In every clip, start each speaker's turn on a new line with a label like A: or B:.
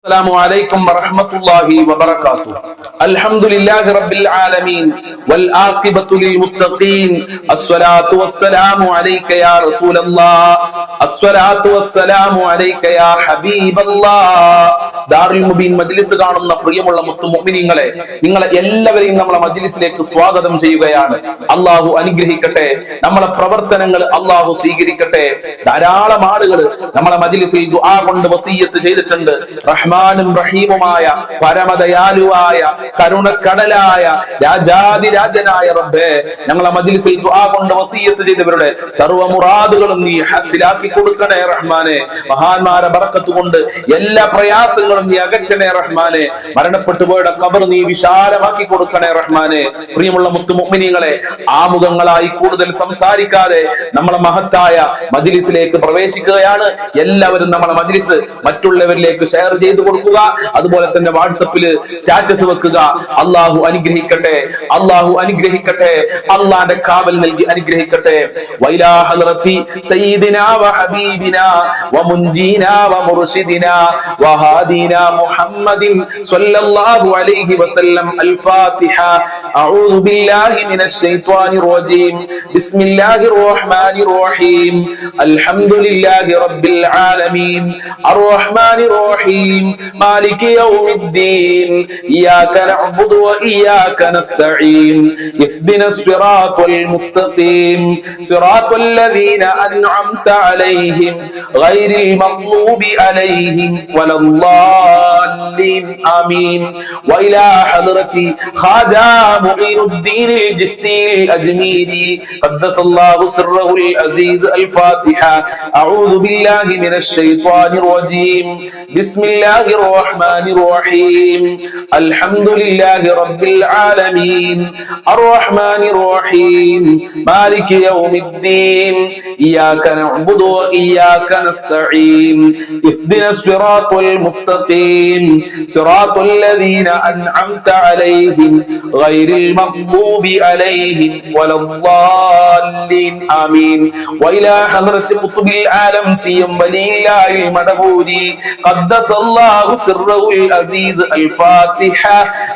A: السلام عليكم ورحمة الله وبركاته. الحمد لله رب العالمين والعاقبة للمتقين. الصلاة والسلام عليك يا رسول الله. الصلاة والسلام عليك يا حبيب الله. ദാറുൽ മുബീൻ മജ്ലിസ് കാണുന്ന പ്രിയമുള്ള മുഅ്മിനീങ്ങളെ, നിങ്ങളെ എല്ലാവരെയും നമ്മളെ മജ്ലിസിലേക്ക് സ്വാഗതം ചെയ്യുകയാണ്. അള്ളാഹു അനുഗ്രഹിക്കട്ടെ. നമ്മളെ പ്രവർത്തനങ്ങൾ അള്ളാഹു സ്വീകരിക്കട്ടെ. ധാരാളം ആളുകൾ നമ്മളെ മജ്ലിസിൽ ദുആ കൊണ്ട് വസിയ്യത്ത് ചെയ്തിട്ടുണ്ട്. റഹ്മാനും റഹീമുമായ പരമദയാലുവായ കരുണക്കടലായ രാജാതിരാജനായ റബ്ബേ, ഞങ്ങളെ മജ്ലിസിൽ ദുആ കൊണ്ട് വസിയ്യത്ത് ചെയ്തവരുടെ സർവ്വ മുറാദുകളും നീ ഹസിലാക്കി കൊടുക്കണേ റഹ്മാനെ. മഹാന്മാരെ ബറക്കത്ത് കൊണ്ട് എല്ലാ പ്രയാസങ്ങളും നീ അകറ്റണേ റഹ്മാനെ. മരണപ്പെട്ടു പോയുടെ ഖബർ നീ വിശാലമാക്കി കൊടുക്കണേ റഹ്മാനെ. പ്രിയമുള്ള മുഅ്മിനീങ്ങളെ, ആമുഖങ്ങളായി കൂടുതൽ സംസാരിക്കാതെ നമ്മളെ മഹത്തായ മജ്ലിസിലേക്ക് പ്രവേശിക്കുകയാണ്. എല്ലാവരും നമ്മളെ മജ്ലിസ് മറ്റുള്ളവരിലേക്ക് ഷെയർ ചെയ്തു കൊടുക്കുക. അതുപോലെ തന്നെ വാട്സപ്പിൽ സ്റ്റാറ്റസ് വെക്കുക. അള്ളാഹു അനുഗ്രഹിക്കട്ടെ, അള്ളാഹു അനുഗ്രഹിക്കട്ടെ, അള്ളാന്റെ കാവൽ നൽകി അനുഗ്രഹിക്കട്ടെ. വൈലാ ഹളറത്തി സയ്യിദിനാ വഹബീബിനാ വമുൻജീനാ വമുർശിദിനാ വഹാദിനാ മുഹമ്മദിൻ സ്വല്ലല്ലാഹു അലൈഹി വസല്ലം. അൽ-ഫാത്തിഹ. അഊദു ബില്ലാഹി മിനശ് ശൈത്വാനിർ റജീം. ബിസ്മില്ലാഹിർ റഹ്മാനിർ റഹീം. അൽഹംദുലില്ലാഹി റബ്ബിൽ ആലമീൻ. അർ-റഹ്മാനിർ റഹീം. മാലികി യൗമിദ്ദീൻ. ഇയ്യാക നഅ്ബുദു വഇയ്യാക നസ്തഈൻ. ഇഹ്ദിനസ് സിറാത്തൽ മുസ്തഖീം. സിറാത്തൽ ലദീന അൻഅംത അലൈഹിം ഗൈറിൽ മഗ്ദൂബി അലൈഹിം വലദ്ദാല്ലീൻ. ആമീൻ. വഇലാ ഹളറതി ഖാജാ മുഈനുദ്ദീൻ അൽ-ജിസ്തി അൽ-അജ്മീരി ഖദ്ദസല്ലാഹു സിർറഹുൽ അസീസ്. അൽ-ഫാത്തിഹ. അഊദു ബില്ലാഹി മിനശ് ശൈത്വാനിർ റജീം. ബിസ്മില്ലാഹിർ റഹ്മാനിർ റഹീം. അൽഹംദുലില്ലാഹി റബ്ബിൽ ആലമീൻ. അർ-റഹ്മാനിർ റഹീം. മാലികി യൗമിദ്ദീൻ. ഇയ്യാക നഅ്ബുദു വഇയ്യാക നസ്തഈൻ. ഇഹ്ദിനസ് സിറാത്തൽ മുസ്തഖീം. സിറാത്തൽ ലദീന അൻഅംത അലൈഹിം ഗൈറിൽ മഗ്ദൂബി അലൈഹിം വലദ്ദാല്ലീൻ. ആമീൻ. വഇലാ ഹളറത്തി ഖുത്ബിൽ ആലം സിയം വലില്ലാഹിൽ മദബൂരി ഖദ്ദസല്ലാഹു സിർറഹുൽ അസീസ്. അൽ-ഫാത്തിഹ.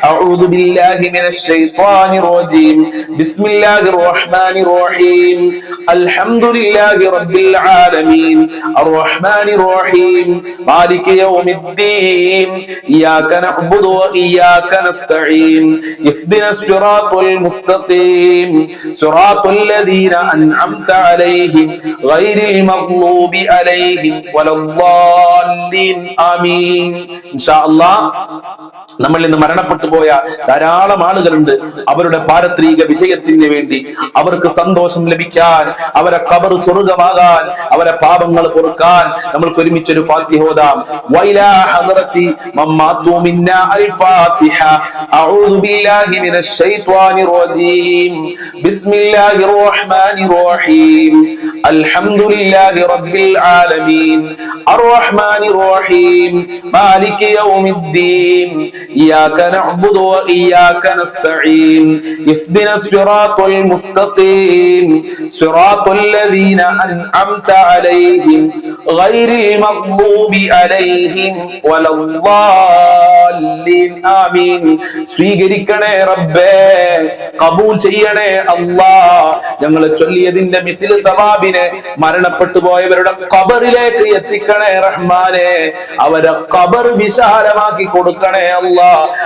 A: അഊദു ബില്ലാഹി മിനശ് ശൈത്വാനിർ റജീം. ബിസ്മില്ലാഹിർ റഹ്മാനിർ റഹീം. അൽഹംദുലില്ലാഹി റബ്ബിൽ ആലമീൻ. അർ-റഹ്മാനിർ റഹീം. മാലികി യൗമിദ്ദീൻ. ഇയ്യാക നഅ്ബുദു വഇയ്യാക നസ്തഈൻ. ഇഹ്ദിനസ് സിറാത്തൽ മുസ്തഖീം. സിറാത്തൽ ലദീന അൻഅംത അലൈഹിം ഗൈറിൽ മഗ്ദൂബി അലൈഹിം വലദ്ദാല്ലീൻ. ആമീൻ. ഇൻഷാ അല്ലാഹ് നമ്മൾ ഇന്ന് മരണപ്പെട്ടു പോയ ധാരാളം ആളുകളുണ്ട്. അവരുടെ പാരത്രിക വിജയത്തിന് വേണ്ടി, അവർക്ക് സന്തോഷം ലഭിക്കാൻ, അവരെ ഖബർ സ്വർഗ്ഗമാകാൻ, അവരെ പാപങ്ങൾ പൊറുക്കാൻ നമ്മൾക്ക് ഒരുമിച്ചൊരു ഫാത്തിഹ ഓതാം. വൈലാ ഹളറത്തി മമ്മാതു മിന്നാ. അൽ-ഫാത്തിഹ. അഊദു ബില്ലാഹി മിനശ് ശൈത്വാനിർ റജീം. ബിസ്മില്ലാഹിർ റഹ്മാനിർ റഹീം. അൽഹംദുലില്ലാഹി റബ്ബിൽ ആലമീൻ. അർ-റഹ്മാനിർ റഹീം. മാലികി യൗമിദ്ദീൻ. إياك نعبد وإياك نستعين. اهدنا الصراط المستقيم. صراط الذين أنعمت عليهم غير المغضوب عليهم ولا الضالين. آمين. സ്വീകരിക്കണേ റബ്ബേ, കബൂൽ ചെയ്യണേ അല്ലാഹ്. ഞങ്ങൾ ചൊല്ലിയതിന്റെ മിസ്ൽ സവാബിനെ മരണപ്പെട്ടു പോയവരുടെ ഖബറിലേക്ക് എത്തിക്കണേ റഹ്മാനെ. അവരെ ഖബർ വിശാലമാക്കി കൊടുക്കണേ അല്ലാഹ്.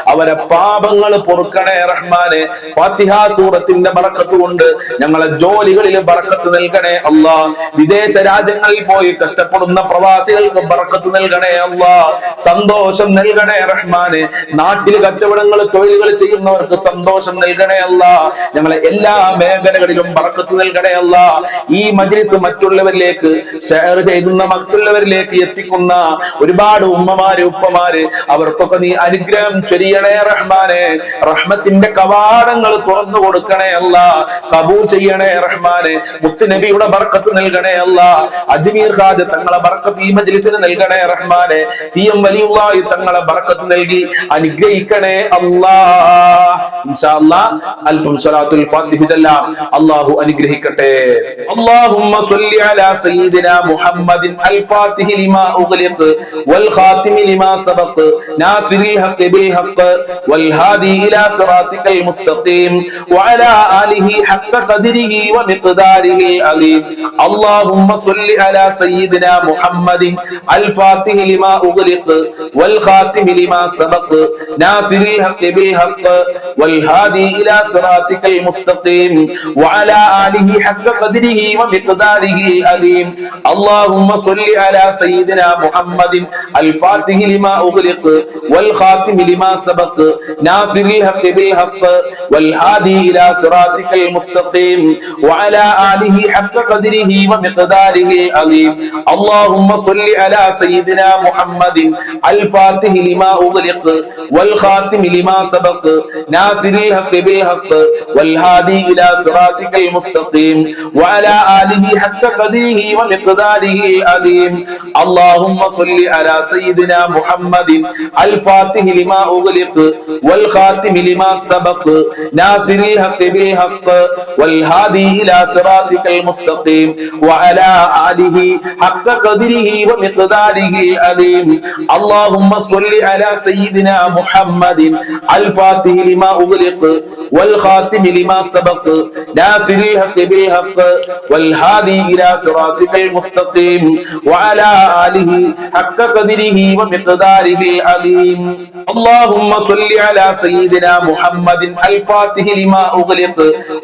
A: അവരെ പാപങ്ങൾ പൊറുക്കണേ റഹ്മാനെ. ഫാത്തിഹ സൂറത്തിന്റെ ബറക്കത്ത് കൊണ്ട് ഞങ്ങളെ ജോലികളിൽ ബറക്കത്ത് നൽകണേ അല്ലാഹ്. വിദേശ രാജ്യങ്ങളിൽ പോയി കഷ്ടപ്പെടുന്ന പ്രവാസികൾക്ക് ബറക്കത്ത് നൽകണേ അല്ലാഹ്. സന്തോഷം നൽകണേ റഹ്മാനെ. നാട്ടിൽ കച്ചവടങ്ങൾ തൊഴിലുകൾ ചെയ്യുന്നവർക്ക് സന്തോഷം നൽകണേ അല്ലാഹ്. ഞങ്ങളെ എല്ലാ മേഖലകളിലും ബറക്കത്ത് നൽകണേ അല്ലാഹ്. ഈ മജ്ലിസ് മറ്റുള്ളവരിലേക്ക് ഷെയർ ചെയ്യുന്ന, മറ്റുള്ളവരിലേക്ക് എത്തിക്കുന്ന ഒരുപാട് ഉമ്മമാര് ഉപ്പമാര്, അവർക്കൊക്കെ നീ അനുഗ്രഹം ചൊരിയണേ റഹ്മാനെ. റഹ്മത്തിന്റെ കവാടങ്ങൾ തുറന്നു കൊടുക്കണേ അല്ലാഹ്. കബൂൽ ചെയ്യണേ റഹ്മാനെ. മുത്തുനബിയുടെ ബർക്കത്ത് നൽകണേ അല്ലാഹ്. അജ്മീർ ഖാജ തങ്ങളെ ബർക്കത്ത് ഈ മജ്ലിസിന് നൽകണേ റഹ്മാനെ. സി എം വലിയുള്ളാഹി തങ്ങളെ ബർക്കത്ത് നൽകി നൽകി അനുഗ്രഹിക്കണേ അല്ലാ. ഇൻഷാ അല്ലാഹ് അൽഫം സ്വലാത്തുൽ ഫാത്തിഹ ചൊല്ലാം. അല്ലാഹു അനുഗ്രഹിക്കട്ടെ. അല്ലാഹുമ്മ സ്വല്ലി അലാ സയ്യിദിനാ മുഹമ്മദിൻ അൽ ഫാത്തിഹ ലിമാ ഉഗ്ലിഖ് വൽ ഖാതിമി ലിമാ സബഖ നാസിറിൽ ഹഖ് ബിൽ ഹഖ് വൽ ഹാദി ഇലാ സിറാത്തിക്കൽ മുസ്തഖീം വഅലാ ആലിഹി ഹഖ്ക ഖദ്രിഹി വമിഖ്ദാരിഹി അലീം. അല്ലാഹുമ്മ സ്വല്ലി അലാ സയ്യിദിനാ മുഹമ്മദിൻ അൽ ഫാത്തിഹ ലിമാ ഉഗ്ലിഖ് വൽ ഖാതിമി ലിമാ സബഖ നാസിറിൽ ഹഖ് ബിൽ ഹഖ് വൽ ഹാദി ഇലാ സിറാത്തിക്കൽ മുസ്തഖീം വഅലാ ആലിഹി ഹഖ്ക ഖദ്രിഹി വമിഖ്ദാരിഹി അലീം. اللهم صل على سيدنا محمد الفاتح لما أغلق والخاتم لما سبق ناصر الحق بالحق والهادي إلى صراطك المستقيم وعلى آله حق قدره ومقداره العظيم. اللهم صل على سيدنا محمد الفاتح لما أغلق والخاتم لما سبق ناصر الحق بالحق والهادي إلى صراطك المستقيم وعلى آله حق قدره ومقداره العظيم. اللهم صل على سيدنا محمد الفاتح لما أغلق والخاتم لما سبق ناصر الحق بالحق والهادي إلى صراطك المستقيم وعلى آله حق قدره ومقداره العظيم. اللهم صل على سيدنا محمد الفاتح لما أغلق والخاتم لما سبق ناصر الحق بالحق والهادي إلى صراطك المستقيم وعلى آله حق قدره ومقداره العظيم. اللهم صل على سيدنا محمد الفاتح لما أغلق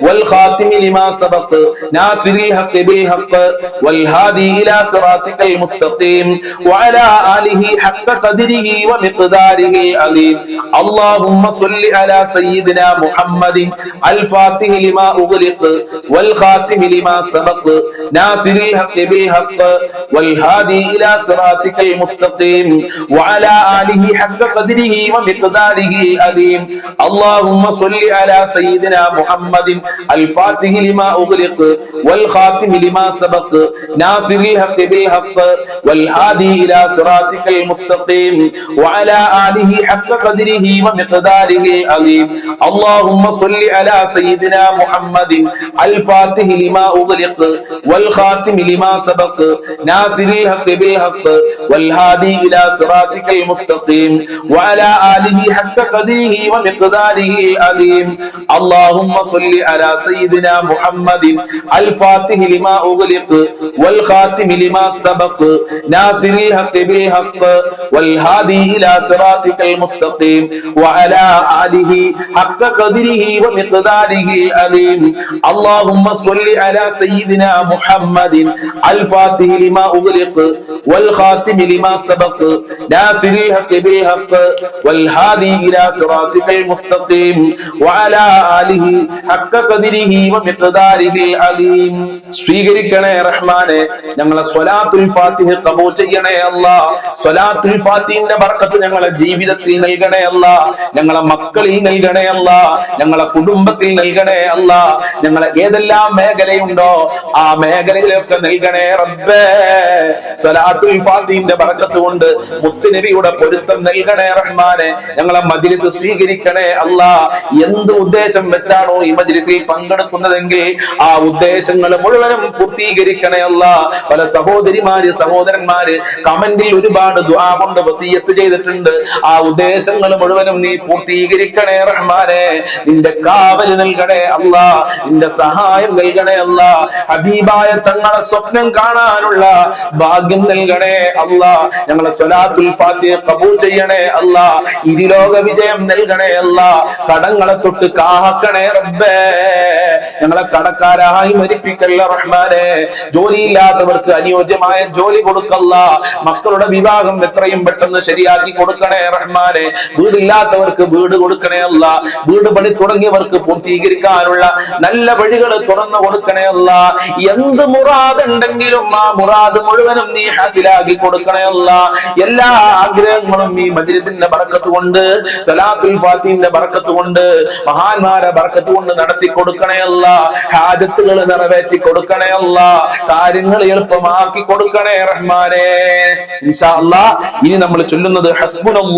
A: والخاتم لما سبق ناصر الحق بالحق والهادي إلى صراطك المستقيم وعلى آله حق قدره ومقداره العظيم. اللهم صل على سيدنا محمد الفاتح لما أغلق والخاتم لما سبق ناصر الحق بالحق والهادي إلى صراطك المستقيم وعلى آله حق قدره ومقداره العظيم. اللهم صل على سيدنا محمد الفاتح لما أغلق والخاتم لما سبق ناصر الحق بالحق والهادي إلى صراطك المستقيم وعلى آله حق قدره ومقداره العظيم. اللهم صل على سيدنا محمد الفاتح لما أغلق والخاتم لما سبق ناصر الحق بالحق والهادي إلى صراطك المستقيم وعلى آله حق قدره ومقداره العظيم. اللهم صل على سيدنا محمد الفاتح لما أغلق والخاتم لما سبق ناصر الحق بالحق والهادي إلى صراطك المستقيم وعلى آله حق قدره ومقداره العظيم. اللهم صل على سيدنا محمد الفاتح لما أغلق والخاتم لما سبق ناصر الحق بالحق والهادي إلى صراطك المستقيم وعلى آله حق قدره ومقداره العظيم. സ്വീകരിക്കണേ റഹ്മാനെ, ഞങ്ങളെ സ്വലാത്തുൽ ഫാത്തിഹ ഖബൂൽ ചെയ്യണേ അല്ലാഹ്. സ്വലാത്തുൽ ഫാത്തിഹിന്റെ ബർക്കത്ത് ഞങ്ങളെ ജീവിതത്തിൽ നൽകണേ അല്ലാഹ്, ഞങ്ങളെ മക്കളിൽ നൽകണേ അല്ലാഹ്, ഞങ്ങളെ കുടുംബത്തിൽ നൽകണേ അല്ലാഹ്. ഞങ്ങളെ ഏതെല്ലാം മേഖലയുണ്ടോ ആ മേഖലയിലൊക്കെ നൽകണേ റബ്ബേ. സ്വലാത്തുൽ ഫാത്തിഹിന്റെ ബർക്കത്ത് കൊണ്ട് മുത്തുനബിയുടെ പൊരുത്തം നൽകണേ റഹ്മാനെ. ഞങ്ങളെ മജ്ലിസ് സ്വീകരിക്കണേ അല്ലാഹ്. എന്ത് ഉദ്ദേശം വെച്ചാണോ ഈ മജ്ലിസിൽ പങ്കെടുക്കുന്നതെങ്കിൽ ആ ഉദ്ദേശങ്ങൾ മുഴുവനും പൂർത്തീകരിക്കണേ അല്ലാഹ്. പല സഹോദരിമാര് സഹോദരന്മാര് കമന്റിൽ ഒരുപാട് ദുആ കൊണ്ട് വസിയത്ത് ചെയ്തിട്ടുണ്ട്. ആ ഉദ്ദേശങ്ങൾ മുഴുവനും നീ പൂർത്തീകരിക്കണേ റഹ്മാനെ. നിന്റെ കാവൽ നൽകണേ അല്ലാഹ്, നിന്റെ സഹായം നൽകണേ അല്ലാഹ്. ഹബീബായ തങ്ങളെ സ്വപ്നം കാണാനുള്ള ഭാഗ്യം നൽകണേ അല്ലാഹ്. ഞങ്ങളെ സ്വലാത്തുൽ ഫാത്തിഹ ഖബൂൽ ചെയ്യണേ അല്ലാഹ്. ഇരുലോക വിജയം നൽകണേ അല്ലാഹ്. കടങ്ങളെ തൊട്ട് കാക്കണേ റബ്ബേ. ഞങ്ങളെ കടക്കാരായി മരിപ്പിക്കല്ല റഹ്മാനെ. ജോലിയില്ലാത്തവർക്ക് അനുയോജ്യമായ ജോലി കൊടുക്കല്ല. മക്കളുടെ വിവാഹം എത്രയും പെട്ടെന്ന് ശരിയാക്കി കൊടുക്കണേ റഹ്മാനെ. വീടില്ലാത്തവർക്ക് വീട് കൊടുക്കണേ അല്ല. വീട് പണി തുടങ്ങിയവർക്ക് പൂർത്തീകരിക്കാനുള്ള നല്ല വഴികൾ തുറന്നു കൊടുക്കണേ അല്ല. എന്ത് മുറാദ് ഉണ്ടെങ്കിലും ആ മുറാദ് മുഴുവനും നീ ഹാസിലാക്കി കൊടുക്കണേ അല്ല. എല്ലാ ആഗ്രഹങ്ങളും ഈ മജ്ലിസിന്റെ ബർക്കത്ത് കൊണ്ട്, സ്വലാത്തുൽ ഫാത്തിഹിന്റെ ബർക്കത്ത് കൊണ്ട്, മഹാന്മാരെ ബർക്കത്ത് കൊണ്ട് നടത്തി കൊടുക്കണേ അല്ല. ഹാജത്തുകൾ നിറവേറ്റി കൊടുക്കണേ അല്ല. കാര്യങ്ങൾ എളുപ്പമാക്കി കൊടുക്കണേ റഹ്മാനെ. ഇൻഷാ അല്ലാഹ് ഇനി നമ്മൾ ചൊല്ലുന്നത് ഹസ്ബുനല്ലാഹ്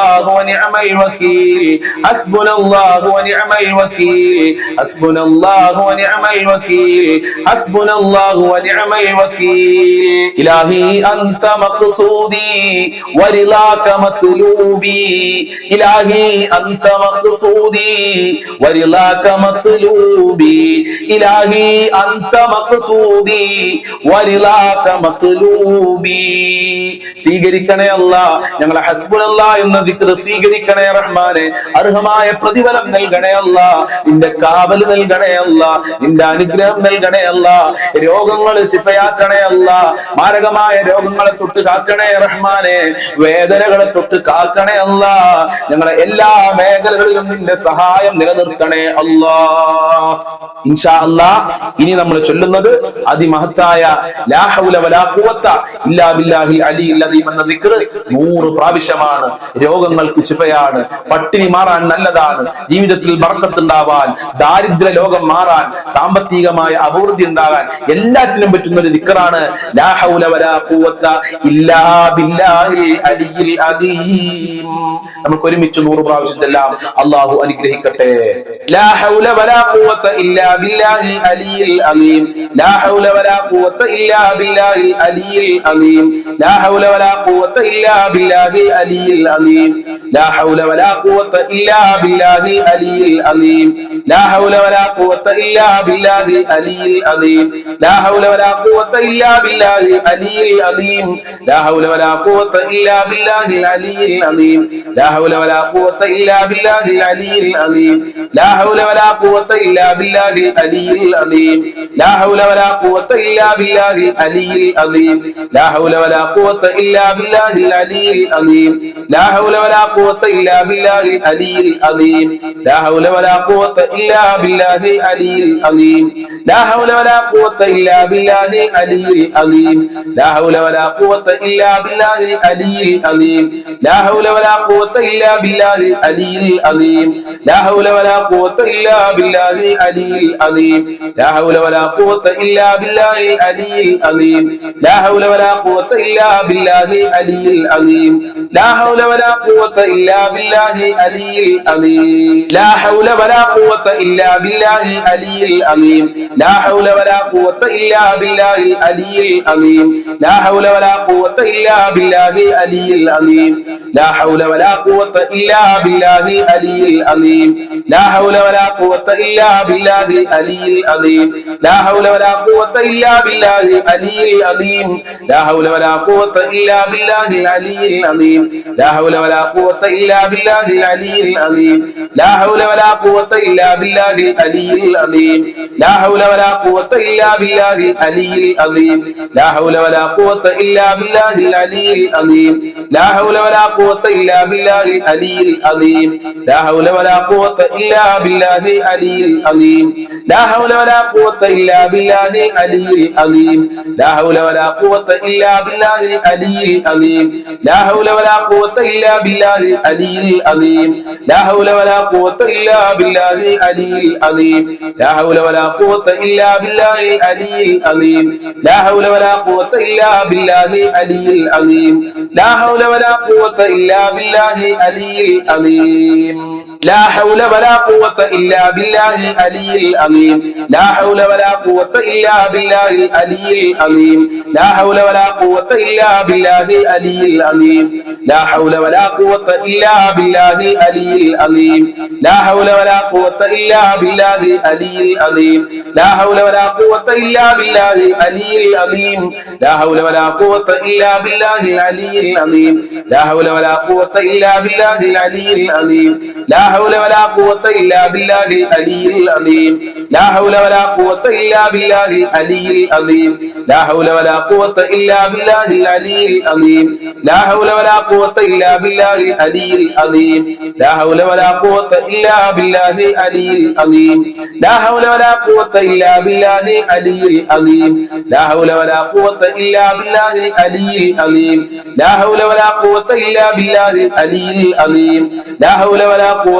A: الله ونعم الوكيل حسبنا الله ونعم الوكيل حسبنا الله ونعم الوكيل حسبنا الله ونعم الوكيل إلهي أنت مقصودي ورضاك مطلوبي إلهي أنت مقصودي ورضاك مطلوبي إلهي أنت مقصودي ورضاك مطلوبي സ്വീകരിക്കണേ അല്ലാഹ് ഞങ്ങളെ ഹസ്ബുനല്ലാഹ് എന്ന ദിക്ർ സ്വീകരിക്കണേ റഹ്മാനെ അർഹമായ പ്രതിഫലം നൽകണേ അല്ലാഹ് നിന്റെ കാവൽ നൽകണേ അല്ലാഹ് നിന്റെ അനുഗ്രഹം നൽകണേ അല്ലാഹ് രോഗങ്ങൾ ശിഫയാക്കണേ അല്ലാഹ് മാരകമായ രോഗങ്ങളെ തൊട്ട് കാക്കണേ റഹ്മാനെ വേദനകളെ തൊട്ട് കാക്കണേ അല്ലാഹ് ഞങ്ങളെ എല്ലാ മേഖലകളിലും നിന്റെ സഹായം നിലനിർത്തണേ അല്ലാഹ് ഇൻഷാ അല്ലാഹ് ഇനി നമ്മൾ ചൊല്ലുന്നത് അതിമഹത്തായ ലാ ഹൗല വലാ ഖുവത ഇല്ലാ ബില്ലാഹിൽ അലിയിൽ അദീം എന്ന ദിക്ർ 100 പ്രാവശ്യമാണ്. രോഗങ്ങൾക്ക് ശിഫയാണ്, പട്ടിണി മാറാൻ നല്ലതാണ്, ജീവിതത്തിൽ ബർക്കത്ത് ഉണ്ടാവാൻ, ദാരിദ്ര്യ ലോകം മാറാൻ, സാമ്പത്തികമായ അഭിവൃദ്ധി ഉണ്ടാകാൻ എല്ലാറ്റിനും പറ്റുന്ന ഒരു ദിക്റാണ് ലാ ഹൗല വലാ ഖുവത ഇല്ലാ ബില്ലാഹിൽ അലിയിൽ അദീം. നമുക്ക് ഒരുമിച്ച് 100 പ്രാവശ്യം ചൊല്ലാം. അല്ലാഹു അനുഗ്രഹിക്കട്ടെ. ലാ ഹൗല വലാ ഖുവത ഇല്ലാ ബില്ലാഹിൽ അലിയിൽ അദീം ലാ ഹൗല വലാ ഖുവത ഇല്ലാ ബില്ലാഹിൽ അലിയിൽ അദീം ലാ ഹൗല വലാ ഖുവത ഇല്ലാ ബില്ലാഹിൽ അലിയിൽ അദീം ലാ ഹൗല വലാ ഖുവത ഇല്ലാ ബില്ലാഹിൽ അലിയിൽ അദീം ലാ ഹൗല വലാ ഖുവത ഇല്ലാ ബില്ലാഹിൽ അലിയിൽ അദീം ലാ ഹൗല വലാ ഖുവത ഇല്ലാ ബില്ലാഹിൽ അലിയിൽ അദീം ലാ ഹൗല വലാ ഖുവത ഇല്ലാ ബില്ലാഹിൽ അലിയിൽ അദീം ലാ ഹൗല വലാ ഖുവത ഇല്ലാ ബില്ലാഹിൽ അലിയിൽ അദീം ലാ ഹൗല വലാ ഖുവത ഇല്ലാ ബില്ലാഹിൽ അലിയിൽ അദീം ലാ ഹൗല വലാ ഖുവത ഇല്ലാ ബില്ലാഹിൽ അലിയിൽ അദീം ലാ ഹൗല വലാ ഖുവത ഇല്ലാ ബില്ലാഹിൽ അലിയിൽ അദീം ലാ ഹൗല വലാ ഖുവത ഇല്ലാ ബില്ലാഹിൽ അലിയിൽ അദീം ലാ ഹൗല വലാ ഖുവത ഇല്ലാ ബില്ലാഹിൽ അലിയിൽ അദീം ലാ ഹൗല വലാ ഖുവത ഇല്ലാ ബില്ലാഹിൽ അലിയിൽ അദീം ലാ ഹൗല വലാ ഖുവത ഇല്ലാ ബില്ലാഹിൽ അലിയിൽ അദീം ലാ ഹൗല വലാ ഖുവത ഇല്ലാ ബില്ലാഹിൽ അലിയിൽ അദീം ലാ ഹൗല വലാ ഖുവത ഇല്ലാ ബില്ലാഹിൽ അലിയിൽ അദീം ലാ ഹൗല വലാ ഖുവത ഇല്ലാ ബില്ലാഹിൽ അലിയിൽ അദീം ലാ ഹൗല വലാ ഖുവത ഇല്ലാ ബില്ലാഹിൽ അലിയിൽ അദീം ലാ ഹൗല വലാ ഖുവത ഇല്ലാ ബില്ലാഹിൽ അലിയിൽ അദീം ലാ ഹൗല വലാ ഖുവത ഇല്ലാ ബില്ലാഹിൽ അലിയിൽ അദീം ലാ ഹൗല വലാ ഖുവത ഇല്ലാ ബില്ലാഹിൽ അലിയിൽ അദീം ലാ ഹൗല വലാ ഖുവത ഇല്ലാ ബില്ലാഹിൽ അലിയിൽ അദീം ലാ ഹൗല വലാ ഖുവത ഇല്ലാ ബില്ലാഹിൽ അലിയിൽ അദീം ലാ ഹൗല വലാ ഖുവത ഇല്ലാ ബില്ലാഹിൽ അലിയിൽ അദീം ലാ ഹൗല വലാ ഖുവത ഇല്ലാ ബില്ലാഹിൽ അലിയിൽ അദീം ലാ ഹൗല വലാ ഖുവത ഇല്ലാ ബില്ലാഹിൽ അലിയിൽ അദീം ലാ ഹൗല വലാ ഖുവത ഇല്ലാ ബില്ലാഹിൽ അലിയിൽ അദീം ലാ ഹൗല വലാ ഖുവത ഇല്ലാ ബില്ലാഹിൽ അലിയിൽ അദീം ലാ ഹൗല വലാ ഖുവത ഇല്ലാ ബില്ലാഹിൽ അലിയിൽ അദീം ലാ ഹൗല വലാ ഖുവത ഇല്ലാ ബില്ലാഹിൽ അലിയിൽ അദീം ലാ ഹൗല വലാ ഖുവത ഇല്ലാ ബില്ലാഹിൽ അലിയിൽ അദീം ലാ ഹൗല വലാ ഖുവത ഇല്ലാ ബില്ലാഹിൽ അലിയിൽ അദീം ലാ ഹൗല വലാ ഖുവത ഇല്ലാ ബില്ലാഹിൽ അലിയിൽ അദീം ലാ ഹൗല വലാ ഖുവത ഇല്ലാ ബില്ലാഹിൽ അലിയിൽ അദീം ലാ ഹൗല വലാ ഖുവത ഇല്ലാ ബില്ലാഹിൽ അലിയിൽ അദീം ലാ ഹൗല വലാ ഖുവത ഇല്ലാ ബില്ലാഹിൽ അലിയിൽ അദീം ലാ ഹൗല വലാ ഖുവത ഇല്ലാ ബില്ലാഹിൽ അലിയിൽ അദീം ലാ ഹൗല വലാ ഖുവത ഇല്ലാ ബില്ലാഹിൽ അലിയിൽ അദീം ലാ ഹൗല വലാ ഖുവത ഇല്ലാ ബില്ലാഹിൽ അലിയിൽ അദീം ലാ ഹൗല വലാ ഖുവത ഇല്ലാ ബില്ലാഹിൽ അലിയിൽ അദീം ലാ ഹൗല വലാ ഖുവത ഇല്ലാ ബില്ലാഹിൽ അലിയിൽ അദീം ലാ ഹൗല വലാ ഖുവത ഇല്ലാ ബില്ലാഹിൽ അലിയിൽ അദീം ലാ ഹൗല വലാ ഖുവത ഇല്ലാ ബില്ലാഹിൽ അലിയിൽ അദീം ലാ ഹൗല വലാ ഖുവത ഇല്ലാ ബില്ലാഹിൽ അലിയിൽ അദീം ലാ ഹൗല വലാ ഖുവത ഇല്ലാ ബില്ലാഹിൽ അലിയിൽ അദീം ലാ ഹൗല വലാ ഖുവത ഇല്ലാ ബില്ലാഹിൽ അലിയിൽ അദീം ലാ ഹൗല വലാ ഖുവത ഇല്ലാ ബില്ലാഹിൽ അലിയിൽ അദീം ലാ ഹൗല വലാ ഖുവത ഇല്ലാ ബില്ലാഹിൽ അലിയിൽ അദീം ലാ ഹൗല വലാ ഖുവത ഇല്ലാ ബില്ലാഹിൽ അലിയിൽ അദീം ലാ ഹൗല വലാ ഖുവത ഇല്ലാ ബില്ലാഹിൽ അലിയിൽ അദീം ലാ ഹൗല വലാ ഖുവത ഇല്ലാ ബില്ലാഹിൽ അലിയിൽ അദീം ലാ ഹൗല വലാ ഖുവത ഇല്ലാ ബില്ലാഹിൽ അലിയിൽ അദീം ലാ ഹൗല വലാ ഖുവത ഇല്ലാ ബില്ലാഹിൽ അലിയിൽ അദീം ലാ ഹൗല വലാ ഖുവത ഇല്ലാ ബില്ലാഹിൽ അലിയിൽ അദീം ലാ ഹൗല വലാ ഖുവത ഇല്ലാ ബില്ലാഹിൽ അലിയിൽ അദീം ലാ ഹൗല വലാ ഖുവത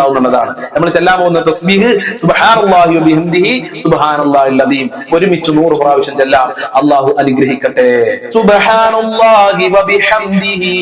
A: ഉണ്ടാവുന്നതാണ്. നമ്മൾ ചെല്ലാൻ പോകുന്ന തസ്ബീഹ് സുബ്ഹാനല്ലാഹി വബിഹംദിഹി സുബ്ഹാനല്ലാഹിൽ അദീം ഒരുമിച്ച് 100 പ്രാവശ്യം ചെല്ലാം. അല്ലാഹു അനുഗ്രഹിക്കട്ടെ. സുബ്ഹാനല്ലാഹി വബിഹംദിഹി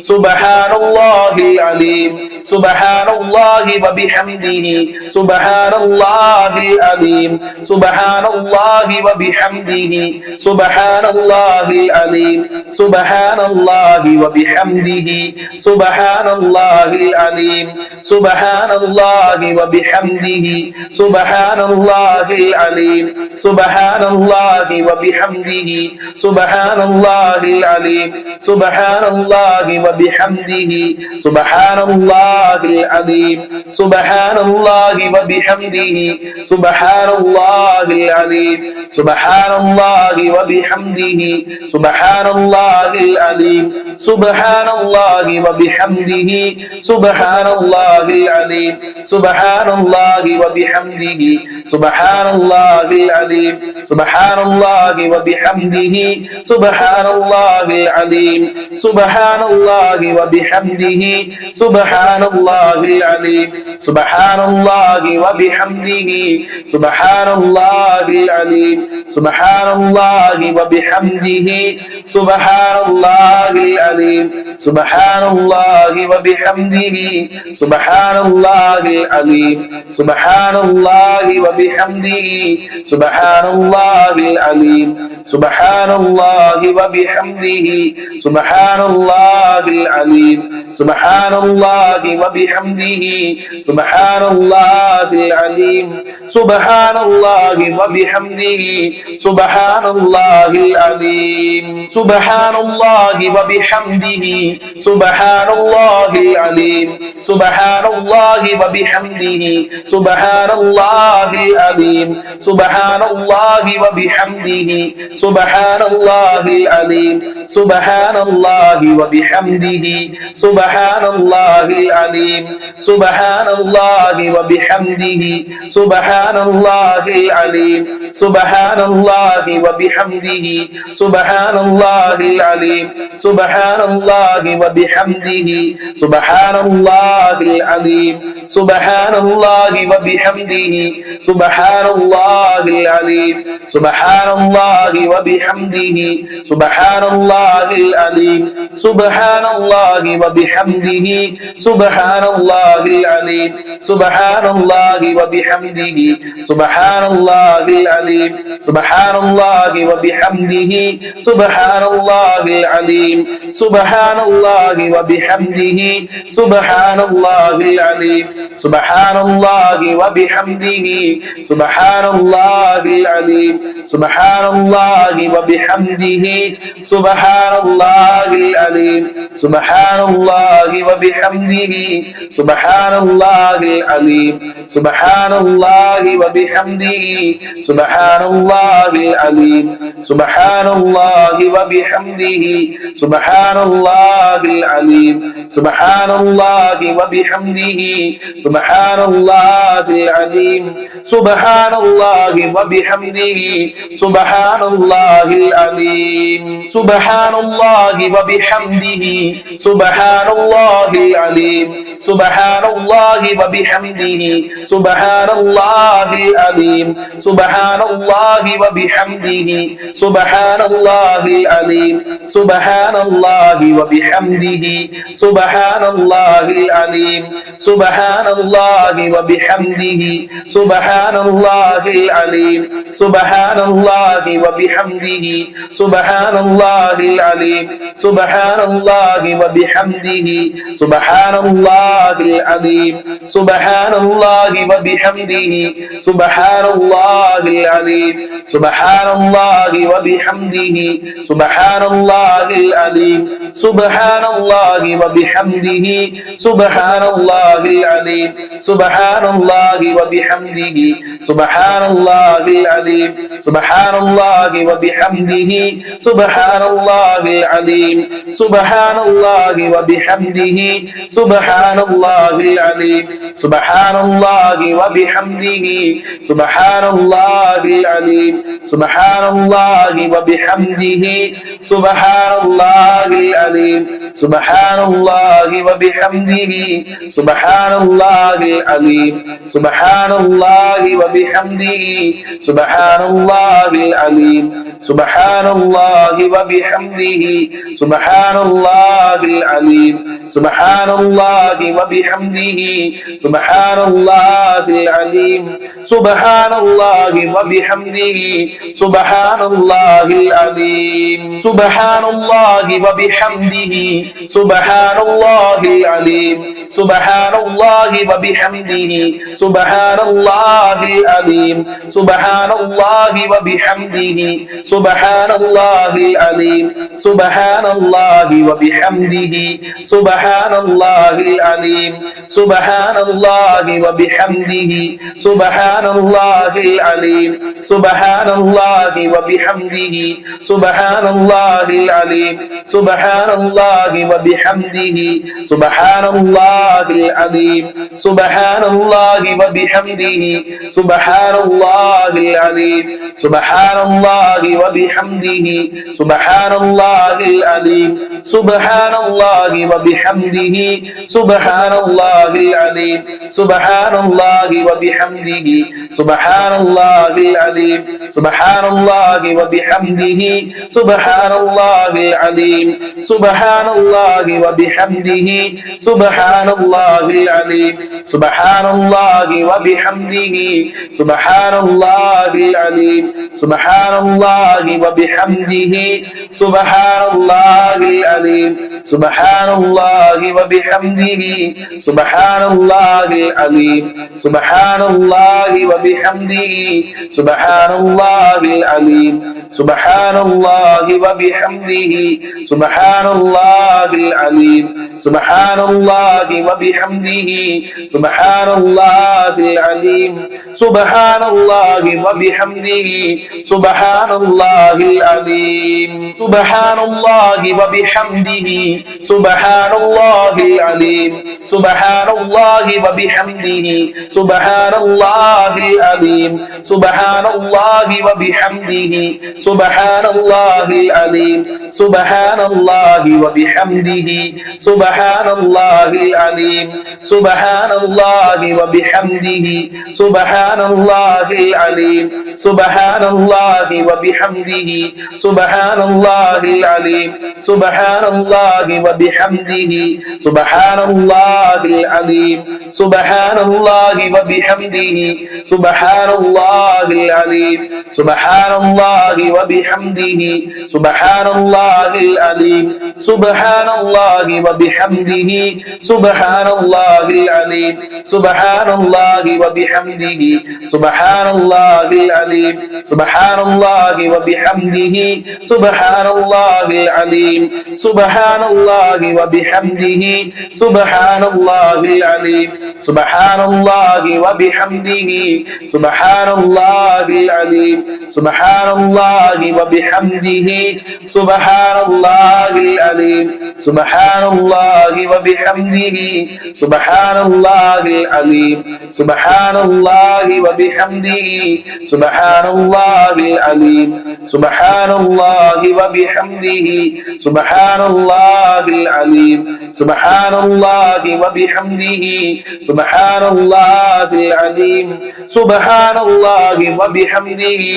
A: സുബ്ഹാനല്ലാഹിൽ അലീം സുബ്ഹാനല്ലാഹി വബിഹംദിഹി സുബ്ഹാനല്ലാഹിൽ അലീം സുബ്ഹാനല്ലാഹി വബിഹംദിഹി സുബ്ഹാനല്ലാഹിൽ അലീം സുബ്ഹാനല്ലാഹി വബിഹംദിഹി സുബ്ഹാനല്ലാഹിൽ അലീം സുബ്ഹാനല്ലാഹി വബിഹംദിഹി സുബ്ഹാനല്ലാഹിൽ അലീം സുബ്ഹാനല്ലാഹി വബിഹംദിഹി സുബ്ഹാനല്ലാഹിൽ അലീം സുബ്ഹാനല്ലാഹി വബിഹംദിഹി സുബ്ഹാനല്ലാഹിൽ അലീം സുബ്ഹാനല്ലാഹി വബിഹംദിഹി സുബ്ഹാനല്ലാഹിൽ അലീം സുബ്ഹാനല്ലാഹി വബിഹംദിഹി സുബ്ഹാനല്ലാഹിൽ അലീം സുബ്ഹാനല്ലാഹി വബിഹംദിഹി സുബ്ഹാനല്ലാഹിൽ അലീം സുബ്ഹാനല്ലാഹി വബിഹംദിഹി സുബ്ഹാനല്ലാഹിൽ അലീം സുബ്ഹാനല്ലാഹി വബിഹംദിഹി സുബ്ഹാനല്ലാഹിൽ അലീം സുബ്ഹാനല്ലാഹി വബിഹംദിഹി സുബ്ഹാനല്ലാഹിൽ അലീം സുബ്ഹാനല്ലാഹി വബിഹംദിഹി സുബ്ഹാനല്ലാഹിൽ അലീം സുബ്ഹാനല്ലാഹി വബിഹംദിhi സുബ്ഹാനല്ലാഹിൽ അലീം സുബ്ഹാനല്ലാഹി വബിഹംദിhi സുബ്ഹാനല്ലാഹിൽ അലീം സുബ്ഹാനല്ലാഹി വബിഹംദിhi സുബ്ഹാനല്ലാഹിൽ അലീം സുബ്ഹാനല്ലാഹി വബിഹംദിhi സുബ്ഹാനല്ലാഹിൽ അലീം സുബ്ഹാനല്ലാഹി വബിഹംദിhi സുബ്ഹാനല്ലാഹിൽ അലീം സുബ്ഹാനല്ലാഹി വബിഹംദിhi സുബ്ഹാനല്ലാഹിൽ അലീം സുബ്ഹാനല്ലാഹി വബിഹംദിhi സുബ്ഹാനല്ലാഹിൽ അലീം സുബ്ഹാനല്ലാഹി വബിഹംദിhi സുബ്ഹാനല്ലാഹിൽ അലീം സുബ്ഹാനല്ലാഹി വബിഹംദിhi സുബ്ഹാനല്ലാഹിൽ അലീം സുബ്ഹാനല്ലാഹി വബിഹംദിhi സുബ്ഹാനല്ലാഹിൽ അലീം സുബ്ഹാനല്ലാഹി വബിഹംദിhi സുബ്ഹാനല്ലാഹിൽ അലീം സുബ്ഹാനല്ലാഹി വബിഹംദിhi സുബ്ഹാനല്ലാഹിൽ അലീം സുബ്ഹാനല്ലാഹി വബിഹംദിhi സുബ്ഹാനല്ലാഹിൽ അലീം സുബ്ഹാനല്ലാഹി വബിഹംദിhi സുബ്ഹാനല്ലാഹിൽ അലീം സുബ്ഹാനല്ലാഹി വബിഹംദിhi സുബ്ഹാനല്ലാഹിൽ അലീം സുബ്ഹാനല്ലാഹി വബിഹംദിhi സുബ്ഹാനല്ലാഹിൽ അലീം സുബ്ഹാനല്ലാഹി വബിഹംദിhi സുബ്ഹാനല്ലാഹിൽ അലീം സുബ്ഹാനല്ലാഹി വബിഹംദിhi സുബ്ഹാനല്ലാഹിൽ അലീം സുബ്ഹാനല്ലാഹി വബിഹംദിhi സുബ്ഹാനല്ലാഹിൽ അലീം സുബ്ഹാനല്ലാഹി വബിഹംദിhi സുബ്ഹാനല്ലാഹിൽ അലീം സുബ്ഹാനല്ലാഹി വബിഹംദിhi സുബ്ഹാനല്ലാഹിൽ അലീം സുബ്ഹാനല്ലാഹി വബിഹംദിhi സുബ്ഹാനല്ലാഹിൽ അലീം സുബ്ഹാനല്ലാഹി വബിഹംദിhi സുബ്ഹാനല്ലാഹിൽ അലീം സുബ്ഹാനല്ലാഹി വബിഹംദിhi സുബ്ഹാനല്ലാഹിൽ അലീം സുബ്ഹാനല്ലാഹി വബിഹംദിhi സുബ്ഹാനല്ലാഹിൽ അലീം സുബ്ഹാനല്ലാഹി വബിഹംദിhi സുബ്ഹാനല്ലാഹിൽ അലീം സുബ്ഹാനല്ലാഹി വബിഹംദിhi സുബ്ഹാനല്ലാഹിൽ അലീം സുബ്ഹാനല്ലാഹി വബിഹംദിhi സുബ്ഹാനല്ലാഹിൽ അലീം സുബ്ഹാനല്ലാഹി വബിഹംദിhi സുബ്ഹാനല്ലാഹിൽ അലീം സുബ്ഹാനല്ലാഹി വബിഹംദിhi സുബ്ഹാനല്ലാഹിൽ അലീം സുബ്ഹാനല്ലാഹി വബിഹംദിhi സുബ്ഹാനല്ലാഹിൽ അലീം സുബ്ഹാനല്ലാഹി വബിഹംദിhi സുബ്ഹാനല്ലാഹിൽ അലീം സുബ്ഹാനല്ലാഹി വബിഹംദിhi സുബ്ഹാനല്ലാഹിൽ അലീം സുബ്ഹാനല്ലാഹി വബിഹംദിhi സുബ്ഹാനല്ലാഹിൽ അലീം സുബ്ഹാനല്ലാഹി വബിഹംദിhi സുബ്ഹാനല്ലാഹിൽ അലീം സുബ്ഹാനല്ലാഹി വബിഹംദിhi സുബ്ഹാനല്ലാഹിൽ അലീം സുബ്ഹാനല്ലാഹി വബിഹംദിhi സുബ്ഹാനല്ലാഹിൽ അലീം സുബ്ഹാനല്ലാഹി വബിഹംദിhi സുബ്ഹാനല്ലാഹിൽ അലീം സുബ്ഹാനല്ലാഹി വബിഹംദിhi സുബ്ഹാനല്ലാഹിൽ അലീം സുബ്ഹാനല്ലാഹി വബിഹംദിhi സുബ്ഹാനല്ലാഹിൽ അലീം സുബ്ഹാനല്ലാഹി വബിഹംദിhi സുബ്ഹാനല്ലാഹിൽ അലീം സുബ്ഹാനല്ലാഹി വബിഹംദിhi സുബ്ഹാന സുബ്ഹാനല്ലാഹിൽ അലീം സുബ്ഹാനല്ലാഹി വബിഹംദിഹി സുബ്ഹാനല്ലാഹിൽ അലീം സുബ്ഹാനല്ലാഹി വബിഹംദിഹി സുബ്ഹാനല്ലാഹിൽ അലീം സുബ്ഹാനല്ലാഹി വബിഹംദിഹി സുബ്ഹാനല്ലാഹിൽ അലീം സുബ്ഹാനല്ലാഹി വബിഹംദിഹി സുബ്ഹാനല്ലാഹിൽ അലീം സുബ്ഹാനല്ലാഹി വബിഹംദിഹി സുബ്ഹാനല്ലാഹിൽ അലീം സുബ്ഹാനല്ലാഹി വബിഹംദിഹി സുബ്ഹാനല്ലാഹിൽ അലീം സുബ്ഹാനല്ലാഹി വബിഹംദിഹി സുബ്ഹാനല്ലാഹിൽ അലീം സുബ്ഹാനല്ലാഹി വബിഹംദിഹി സുബ്ഹാനല്ലാഹിൽ അലീം സുബ്ഹാനല്ലാഹി വബിഹംദിഹി സുബ്ഹാനല്ലാഹിൽ അലീം സുബ്ഹാനല്ലാഹി വബിഹംദിഹി സുബ്ഹാനല്ലാഹിൽ അലീം സുബ്ഹാനല്ലാഹി വബിഹംദിഹി സുബ്ഹാനല്ലാഹിൽ അലീം സുബ്ഹാനല്ലാഹി വബിഹംദിഹി സുബ്ഹാനല്ലാഹിൽ അലീം സുബ്ഹാനല്ലാഹി വബിഹംദിഹി സുബ്ഹാനല്ലാഹിൽ അലീം സുബ്ഹാനല്ലാഹി വബിഹംദിഹി സുബ്ഹാനല്ലാഹിൽ അലീം സുബ്ഹാനല്ലാഹി വബിഹംദിഹി സുബ്ഹാനല്ലാഹിൽ അലീം സുബ്ഹാനല്ലാഹി വബിഹംദിഹി സുബ്ഹാനല്ലാഹിൽ അലീം സുബ്ഹാനല്ലാഹി വബിഹംദിഹി സുബ്ഹാനല്ലാഹിൽ അലീം സുബ്ഹാനല്ലാഹി വബിഹംദിഹി സുബ്ഹാനല്ലാഹിൽ അലീം സുബ്ഹാനല്ലാഹി വബിഹംദിഹി സുബ്ഹാനല്ലാഹിൽ അലീം സുബ്ഹാനല്ലാഹി വബിഹംദിഹി സുബ്ഹാനല്ലാഹിൽ അലീം സുബ്ഹാനല്ലാഹി വബിഹംദിഹി സുബ്ഹാനല്ലാഹിൽ അലീം സുബ്ഹാനല്ലാഹി വബിഹംദിhi സുബ്ഹാനല്ലാഹിൽ അലീം സുബ്ഹാനല്ലാഹി വബിഹംദിhi സുബ്ഹാനല്ലാഹിൽ അലീം സുബ്ഹാനല്ലാഹി വബിഹംദിhi സുബ്ഹാനല്ലാഹിൽ അലീം സുബ്ഹാനല്ലാഹി വബിഹംദിhi സുബ്ഹാനല്ലാഹിൽ അലീം സുബ്ഹാനല്ലാഹി വബിഹംദിhi സുബ്ഹാനല്ലാഹിൽ അലീം സുബ്ഹാനല്ലാഹി വബിഹംദിhi സുബ്ഹാനല്ലാഹിൽ അലീം സുബ്ഹാനല്ലാഹി വബിഹംദിhi സുബ്ഹാനല്ലാഹിൽ അലീം സുബ്ഹാനല്ലാഹി വബിഹംദിhi സുബ്ഹാനല്ലാഹിൽ അലീം സുബ്ഹാനല്ലാഹി വബിഹംദിhi സുബ്ഹാനല്ലാഹിൽ അലീം സുബ്ഹാനല്ലാഹി വബിഹംദിhi സുബ്ഹാനല്ലാഹിൽ അലീം സുബ്ഹാനല്ലാഹി വബിഹംദിhi സുബ്ഹാനല്ലാഹിൽ അലീം സുബ്ഹാനല്ലാഹി വബിഹംദിhi സുബ്ഹാനല്ലാഹിൽ അലീം സുബ്ഹാനല്ലാഹി വബിഹംദിhi സുബ്ഹാനല്ലാഹിൽ അലീം സുബ്ഹാനല്ലാഹി വബിഹംദിhi സുബ്ഹാനല്ലാഹിൽ അലീം സുബ്ഹാനല്ലാഹി വബിഹംദിhi സുബ്ഹാനല്ലാഹിൽ അലീം സുബ്ഹാനല്ലാഹി വബിഹംദിhi സുബ്ഹാനല്ലാഹിൽ അലീം സുബ്ഹാനല്ലാഹി വബിഹംദിhi സുബ്ഹാനല്ലാഹിൽ അലീം സുബ്ഹാനല്ലാഹി വബിഹംദിhi സുബ്ഹാനല്ലാഹിൽ അലീം സുബ്ഹാനല്ലാഹി വബിഹംദിhi സുബ്ഹാനല്ലാഹിൽ അലീം സുബ്ഹാനല്ലാഹി വബിഹംദിhi സുബ്ഹാനല്ലാഹിൽ അലീം സുബ്ഹാനല്ലാഹി വബിഹംദിhi സുബ്ഹാനല്ലാഹിൽ അലീം സുബ്ഹാനല്ലാഹി വബിഹംദിhi സുബ്ഹാനല്ലാഹിൽ അലീം സുബ്ഹാനല്ലാഹി വബിഹംദിhi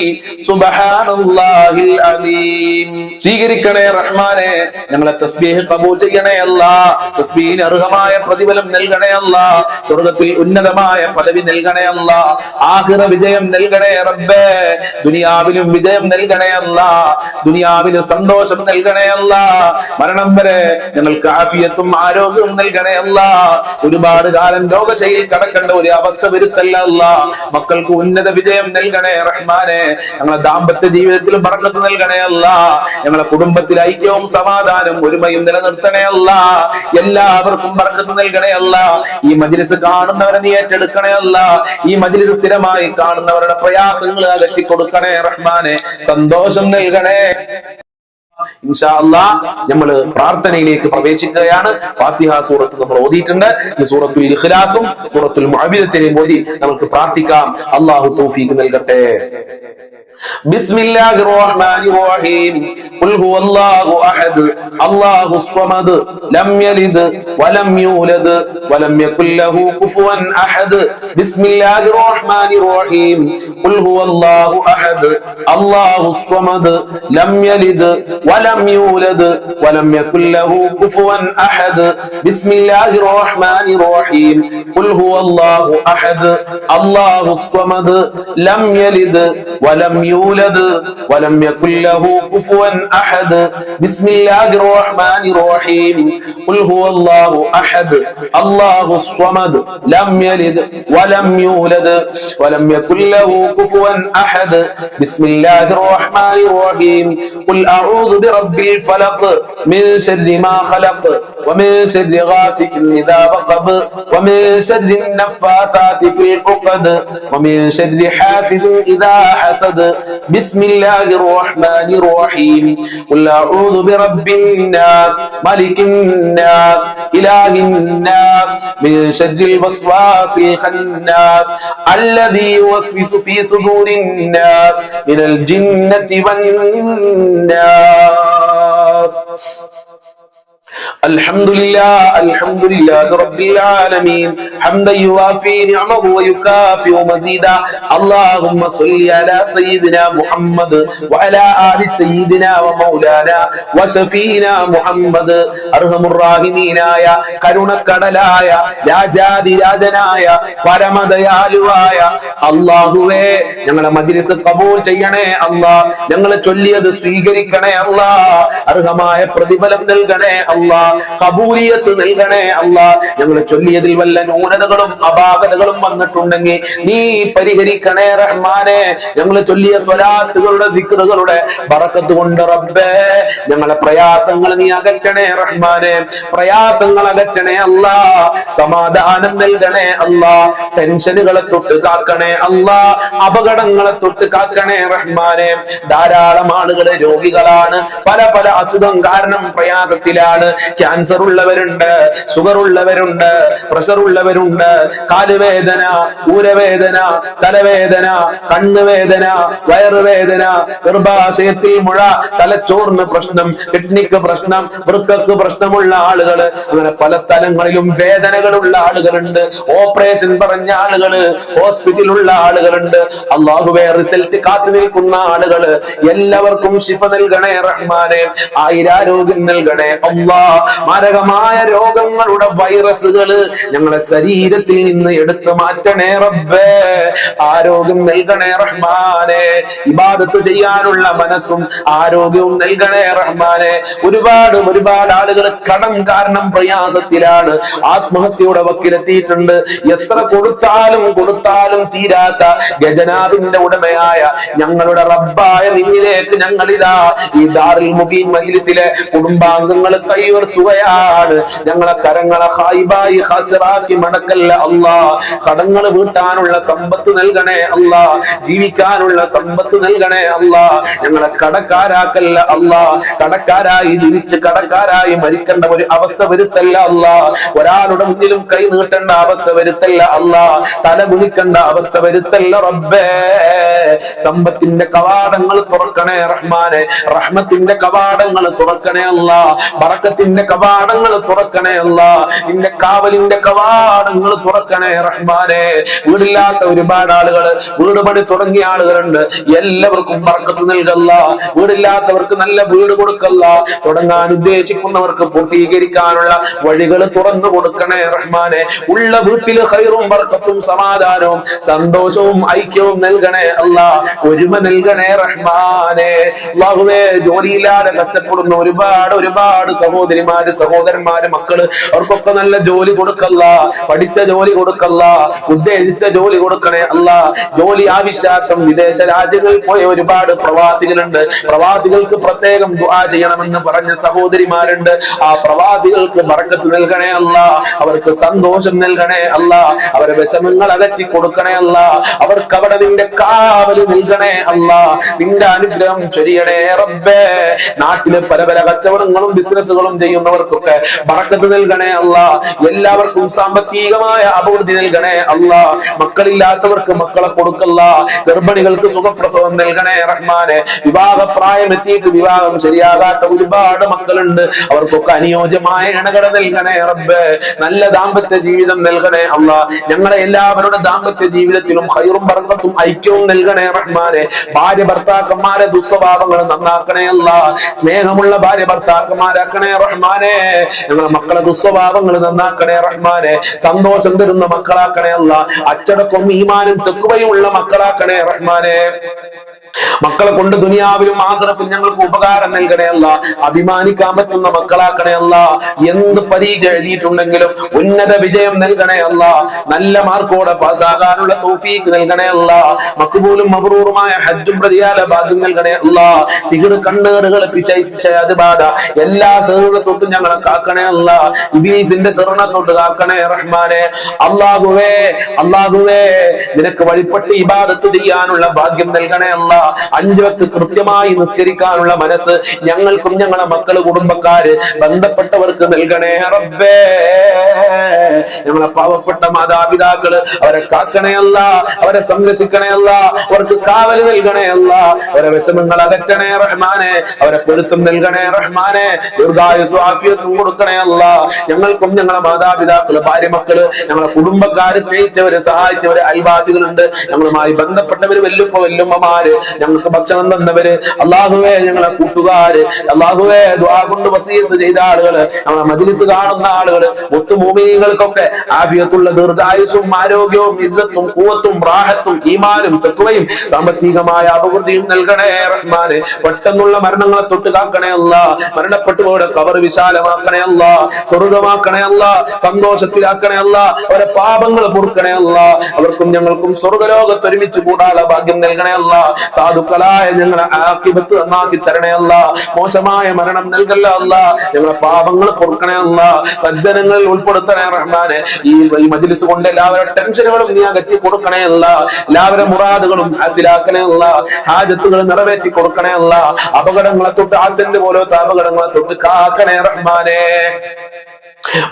A: സുബ്ഹാനല്ലാഹിൽ അലീം. സ്വീകരിക്കണേ റഹ്മാനെ, ഞങ്ങളെ തസ്ബീഹ് ഖബൂൽ ചെയ്യണേ അല്ലാഹ്. തസ്ബീഹിന് അർഹമായ പ്രതിഫലം നൽകണേ അല്ലാഹ്. സ്വർഗ്ഗത്തിൽ ഉന്നതമായ പദവി നൽകണേ അല്ലാഹ്. ആഖിറ വിജയം നൽകണേ റബ്ബേ. ദുനിയാവിലും വിജയം നൽകണേ അല്ലാഹ്. ദുനിയാവിന് സന്തോഷം നൽകണേ അല്ലാഹ്. മരണം വരെ ഞങ്ങൾക്ക് ആഫിയത്തും ആരോഗ്യവും നൽകണേ അല്ലാഹ്. ഒരുപാട് കാലം രോഗശൈലിയിൽ കടക്കേണ്ട ഒരു അവസ്ഥ വരുത്തല്ല അല്ലാഹ്. മക്കൾക്ക് ഉന്നത വിജയം നൽകണേ റഹ്മാനെ. ഞങ്ങളെ ദാമ്പത്യ ജീവിതത്തിൽ ബർക്കത്ത് നൽകണേ അല്ലാഹ്. ഞങ്ങളെ കുടുംബത്തിൽ ഐക്യവും സമാധാനവും ഒരുമയും നിലനിർത്തണേ അല്ലാഹ്. എല്ലാവർക്കും ബർക്കത്ത് നൽകണേ അല്ലാഹ്. ഈ മജ്ലിസ് കാണുന്നവരെ നീ ഏറ്റെടുക്കണേ അല്ലാഹ്. ഈ മജ്ലിസ് സ്ഥിരമായി കാണുന്നവരുടെ പ്രയാസങ്ങൾ അകറ്റി കൊടുക്കണേ റഹ്മാനെ. സന്തോഷം നൽകണേ. ഇൻഷാ അല്ലാഹ് നമ്മൾ പ്രാർത്ഥനയിലേക്ക് പ്രവേശിക്കുകയാണ്. ഫാത്തിഹ സൂറത്ത് നമ്മൾ ഓതിയിട്ടുണ്ട്. ഈ സൂറത്തുൽ ഇഖ്ലാസും സൂറത്തുൽ മുഅവ്വിദത്തിനെയും ഓതി നമുക്ക് പ്രാർത്ഥിക്കാം. അല്ലാഹു തൗഫീഖ് നൽകട്ടെ. بسم الله الرحمن الرحيم قل هو الله أحد الله الصمد لم يلد ولم يولد ولم يكن له كفوا أحد بسم الله الرحمن الرحيم قل هو الله أحد الله الصمد لم يلد ولم يولد ولم يكن له كفوا أحد بسم الله الرحمن الرحيم قل هو الله أحد الله الصمد لم يلد ولم يولد ولم يكن له كفوا أحد بسم الله الرحمن الرحيم قل هو الله أحد الله الصمد لم يلد ولم يولد ولم يكن له كفوا أحد بسم الله الرحمن الرحيم قل أعوذ برب الفلق من شر ما خلق ومن شر غاسق إذا وقب ومن شر النفاثات في العقد ومن شر حاسد إذا حسد بسم الله الرحمن الرحيم قل أعوذ برب الناس ملك الناس إله الناس من شر الوسواس الخناس الذي يوسوس في صدور الناس من الجنة والناس الحمد لله رب العالمين حمدا يوافي نعمه ويكافئ مزيدا اللهم صل على سيدنا محمد وعلى آل سيدنا ومولانا وشفينا محمد أرحم الراحمين يا കരുണക്കടലായ രാജാതിരാജനായ പരമദയാലുവായ അല്ലാഹുവേ ഞങ്ങളെ മജ്‌ലിസ് ഖബൂൽ ചെയ്യണേ അല്ലാഹ് ഞങ്ങൾ ചൊല്ലിയത് സ്വീകരിക്കണേ അല്ലാഹ് അർഹമായ പ്രതിഫലം നൽകണേ അല്ലാഹ് ഖബൂലിയത്ത് നൽകണേ അല്ലാഹ് ഞങ്ങൾ ചൊല്ലിയതിൽ വല്ല ന്യൂനതകളും അപാകതകളും വന്നിട്ടുണ്ടെങ്കിൽ നീ പരിഹരിക്കണേ റഹ്മാനെ ഞങ്ങൾ ചൊല്ലിയ സ്വലാത്തുകളുടെ ദിക്റുകളുടെ ബറക്കത്ത് കൊണ്ട് റബ്ബേ ഞങ്ങളെ പ്രയാസങ്ങൾ നീ അകറ്റണേ റഹ്മാനെ പ്രയാസങ്ങൾ അകറ്റണേ അല്ലാഹ് സമാധാനം നൽകണേ അല്ലാഹ് ടെൻഷനുകളെ തൊട്ട് കാക്കണേ അല്ലാഹ് അപകടങ്ങളെ തൊട്ട് കാക്കണേ റഹ്മാനെ ധാരാളം ആളുകൾ രോഗികളാണ് പല പല അസുഖം കാരണം പ്രയാസത്തിലാണ് ക്യാൻസർ ഉള്ളവരുണ്ട് ഷുഗർ ഉള്ളവരുണ്ട് പ്രഷർ ഉള്ളവരുണ്ട് കാലുവേദന ഊരവേദന തലവേദന കണ്ണുവേദന വയറുവേദന ഗർഭാശയത്തിൽ മുഴ തലച്ചോറിന് പ്രശ്നം കിഡ്നിക്ക് പ്രശ്നം വൃക്കക്ക് പ്രശ്നമുള്ള ആളുകൾ അങ്ങനെ പല സ്ഥലങ്ങളിലും വേദനകളുള്ള ആളുകളുണ്ട് ഓപ്പറേഷൻ പറഞ്ഞ ആളുകള് ഹോസ്പിറ്റലിലുള്ള ആളുകളുണ്ട് അല്ലാഹുവേ റിസൾട്ട് കാത്തു നിൽക്കുന്ന ആളുകള് എല്ലാവർക്കും ശിഫ നൽകണേ റഹ്മാനെ ആയിരാരോഗ്യം നൽകണേ അല്ലാഹ് മാരകമായ രോഗങ്ങളുടെ വൈറസുകള് ഞങ്ങളുടെ ശരീരത്തിൽ നിന്ന് എടുത്തു മാറ്റണേ റബ്ബേ ആരോഗ്യം നൽകണേ റഹ്മാനെ ഇബാദത്ത് ചെയ്യാനുള്ള മനസ്സും ആരോഗ്യവും നൽകണേ റഹ്മാനെ ഒരുപാട് ആളുകൾ കടം കാരണം പ്രയാസത്തിലാണ് ആത്മഹത്യയുടെ വക്കിലെത്തിയിട്ടുണ്ട് എത്ര കൊടുത്താലും തീരാത്ത ഗജനാഥിന്റെ ഉടമയായ ഞങ്ങളുടെ റബ്ബായ നിന്നിലേക്ക് ഞങ്ങളിതാ ഈ ദാറുൽ മുബീൻ മജ്‌ലിസിലെ കുടുംബാംഗങ്ങൾ കൈയുയർത്തുകയാണ് ഞങ്ങളെ കരങ്ങളെ ഖായിബായി ഖാസിറാക്കി മടക്കല്ല അല്ലാഹ് കടങ്ങൾ വീട്ടാനുള്ള സമ്പത്ത് നൽകണേ അല്ലാഹ് ജീവിക്കാനുള്ള സമ്പത്ത് നൽകണേ അല്ലാഹ് ഞങ്ങളെ കടക്കാരാക്കല്ല അല്ലാഹ് കടക്കാരായി ജീവിച്ച് കടക്കാരായി മരിക്കേണ്ട ഒരു അവസ്ഥ വരുത്തല്ല അല്ലാഹ് ഒരാളുടെ മുന്നിലും കൈ നീട്ടേണ്ട അവസ്ഥ വരുത്തല്ല അല്ലാഹ് തല കുനിക്കേണ്ട അവസ്ഥ വരുത്തല്ല റബ്ബേ സമ്പത്തിന്റെ കവാടങ്ങൾ തുറക്കണേ റഹ്മാനെ റഹ്മത്തിന്റെ കവാടങ്ങൾ തുറക്കണേ അല്ലാഹ് ബറക്കത്തിന്റെ കവാടങ്ങൾ തുറക്കണേ അല്ലാഹ് നിന്റെ കാവലിന്റെ കവാടങ്ങൾ തുറക്കണേ റഹ്മാനെ വീടില്ലാത്ത ഒരുപാട് ആളുകൾ വീട് പണി തുടങ്ങിയ ആളുകളുണ്ട് എല്ലാവർക്കും ബറക്കത്ത് നൽകല്ല വീടില്ലാത്തവർക്ക് നല്ല വീട് കൊടുക്കല്ല തുടങ്ങാൻ ഉദ്ദേശിക്കുന്നവർക്ക് പൂർത്തീകരിക്കാനുള്ള വഴികൾ തുറന്നു കൊടുക്കണേ റഹ്മാനെ ഉള്ള വീട്ടിൽ ഖൈറും ബർക്കത്തും സമാധാനവും സന്തോഷവും ഐക്യവും നൽകണേ അല്ലാഹ് ഒരുമ നൽകണേ റഹ്മാനെ അല്ലാഹുവേ ജോലിയില്ലാതെ കഷ്ടപ്പെടുന്ന ഒരുപാട് സഹോദരിമാര് സഹോദരന്മാര് മക്കള് അവർക്കൊക്കെ നല്ല ജോലി കൊടുക്കല്ല പഠിച്ച ജോലി കൊടുക്കല്ല ഉദ്ദേശിച്ച ജോലി കൊടുക്കണേ അല്ല ജോലി ആവശ്യാർത്ഥം വിദേശ രാജ്യങ്ങളിൽ പോയ ഒരുപാട് പ്രവാസികളുണ്ട് പ്രവാസികൾക്ക് പ്രത്യേകം ദുആ ചെയ്യണമെന്ന് പറഞ്ഞ സഹോദരിമാരുണ്ട് ആ പ്രവാസികൾക്ക് ബറക്കത്ത് നൽകണേ അല്ല അവർക്ക് സന്തോഷം നൽകണേ അല്ല അവരെ വിഷമങ്ങൾ അകറ്റി കൊടുക്കണേ അല്ല അവർക്ക് അവിടെ നിന്റെ കാവല് നൽകണേ അല്ല നിന്റെ അനുഗ്രഹം ചൊരിയണേ റബ്ബേ നാട്ടിലെ പല പല കച്ചവടങ്ങളും ബിസിനസ്സുകളും ചെയ്യുന്നവർക്കൊക്കെ ബറക്കത്ത് നൽകണേ അല്ലാ. എല്ലാവർക്കും സാമ്പത്തികമായ അഭിവൃദ്ധി നൽകണേ അല്ലാ. മക്കളില്ലാത്തവർക്ക് മക്കളെ കൊടുക്കല്ല. ഗർഭിണികൾക്ക് സുഖപ്രസവം നൽകണേ റഹ്മാനെ. വിവാഹപ്രായം എത്തിയിട്ട് വിവാഹം ശരിയാകാത്ത ഒരുപാട് മക്കളുണ്ട്, അവർക്കൊക്കെ അനുയോജ്യമായ ഇണകള നൽകണേ റബ്ബേ. നല്ല ദാമ്പത്യ ജീവിതം നൽകണേ അല്ലാ. ഞങ്ങളെ എല്ലാവരുടെ ദാമ്പത്യ ജീവിതത്തിലും ഖൈറും ബറക്കത്തും ഐക്യവും നൽകണേ റഹ്മാനെ. ഭാര്യ ഭർത്താക്കന്മാരെ ദുസ്വഭാവങ്ങൾ നന്നാക്കണേ അല്ലാ. സ്നേഹമുള്ള ഭാര്യ ഭർത്താക്കന്മാരാക്കണേ റഹ്മാനെ. ഞങ്ങളെ മക്കളെ ദുസ്വഭാവങ്ങൾ നന്നാക്കണേ റഹ്മാനെ. സന്തോഷം തരുന്ന മക്കളാക്കണേ അല്ലാ. അച്ചടക്കവും ഈമാനും തെക്കുവയും ഉള്ള മക്കളാക്കണേ റഹ്മാനെ. മക്കളെ കൊണ്ട് ദുനിയാവിലും ആഖിറത്തിലും ഞങ്ങൾക്ക് ഉപകാരം നൽകണേ അല്ല. അഭിമാനിക്കാൻ പറ്റുന്ന മക്കളാക്കണേ അല്ല. എന്ത് പരീക്ഷ എഴുതിയിട്ടുണ്ടെങ്കിലും ഉന്നത വിജയം നൽകണേ അല്ല. നല്ല മാർക്കോടെ പാസ്സാകാനുള്ള തൗഫീഖ് നൽകണേ അല്ല. മഖ്ബൂലും മബ്റൂറുമായ ഹജ്ജും പ്രതിയാല ഭാഗ്യം നൽകണേ അല്ല. സിഹർ കണ്ണേറുകൾ പിശാച് എല്ലാ ശിർറിനെ തൊട്ടും ഞങ്ങളെ കാക്കണേ അല്ല. ഇബ്ലീസിന്റെ ശിർറിനെ തൊട്ട് കാക്കണേ റഹ്മാനെ. അല്ലാഹുവേ അല്ലാഹുവേ നിനക്ക് വഴിപ്പെട്ട് ഇബാദത്ത് ചെയ്യാനുള്ള ഭാഗ്യം നൽകണേ അല്ല. 5 വക്ത് കൃത്യമായി നിസ്കരിക്കാനുള്ള മനസ്സ് ഞങ്ങൾക്കും ഞങ്ങളെ മക്കള് കുടുംബക്കാര് ബന്ധപ്പെട്ടവർക്ക് നൽകണേ റബ്ബേ. ഞങ്ങളെ പാവപ്പെട്ട മാതാപിതാക്കള് അവരെ കാക്കണേ അല്ല, അവരെ സംരക്ഷിക്കണേ അല്ല, അവർക്ക് കാവൽ നൽകണേ അല്ല, അവരെ വിഷമങ്ങൾ അകറ്റണേ റഹ്മാനെ, അവരെ പൊരുത്തം നൽകണേ റഹ്മാനെ, ദീർഘായുസ്സും ആഫിയത്തും കൊടുക്കണേ അല്ല. ഞങ്ങൾക്കും ഞങ്ങളെ മാതാപിതാക്കള് ഭാര്യ മക്കള് ഞങ്ങളെ കുടുംബക്കാര് സ്നേഹിച്ചവര് സഹായിച്ചവര് അയൽവാസികളുണ്ട്, ഞങ്ങളുമായി ബന്ധപ്പെട്ടവര് വല്ലുപ്പ വല്ലുമ്മമാര് ഞങ്ങൾക്ക് ഭക്ഷണം തന്നവര് അല്ലാഹുവേ ഞങ്ങളെ കൂട്ടുകാര് അല്ലാഹുവേ ദുആ കൊണ്ട് വസിയത്ത് ചെയ്ത ആളുകള് നമ്മളെ മജ്ലിസ് കാണുന്ന ആളുകള് മുത്തുമൂമിനീങ്ങൾക്കൊക്കെ ആഫിയത്തുള്ള ദീർഘായുസ്സും ആരോഗ്യവും ഇസ്സത്തും ഖുവത്തും റാഹത്തും ഈമാനും തഖ്വയും സാമ്പത്തികമായ അഭിവൃദ്ധിയും നൽകണേ റഹ്മാനെ. പെട്ടെന്നുള്ള മരണങ്ങളെ തൊട്ട് കാക്കണേ അല്ലാ. മരണപ്പെട്ടുപോയുടെ ഖബർ വിശാലമാക്കണേ അല്ലാ. സ്വർഗ്ഗമാക്കണേ അല്ലാ. സന്തോഷത്തിലാക്കണേ അല്ലാ. അവരെ പാപങ്ങൾ പൊറുക്കണേ അല്ലാ. അവർക്കും ഞങ്ങൾക്കും സ്വർഗ്ഗലോകത്ത് ഒരുമിച്ച് കൂടാനുള്ള ഭാഗ്യം നൽകണേ അല്ലാ. സാധുക്കളായ ഞങ്ങളെ ആഖിബത്ത് നന്നാക്കി തരണേ അല്ല. മോശമായ മരണം നൽകല്ല അല്ല. ഞങ്ങളെ പാപങ്ങൾ പൊറുക്കണേ അല്ല. സജ്ജനങ്ങളിൽ ഉൾപ്പെടുത്തണേ റഹ്മാനെ. ഈ മജ്ലിസ് കൊണ്ട് എല്ലാവരുടെ ടെൻഷനുകളും നീ അകറ്റി കൊടുക്കണേ അല്ല. എല്ലാവരുടെ മുറാദുകളും ഹാസിലാക്കണേ അല്ല. ഹാജത്തുകൾ നിറവേറ്റി കൊടുക്കണേ അല്ല. അപകടങ്ങളെ തൊട്ട് ആക്സിഡന്റ് പോലത്തെ അപകടങ്ങളെ തൊട്ട് കാക്കണേ റഹ്മാനെ.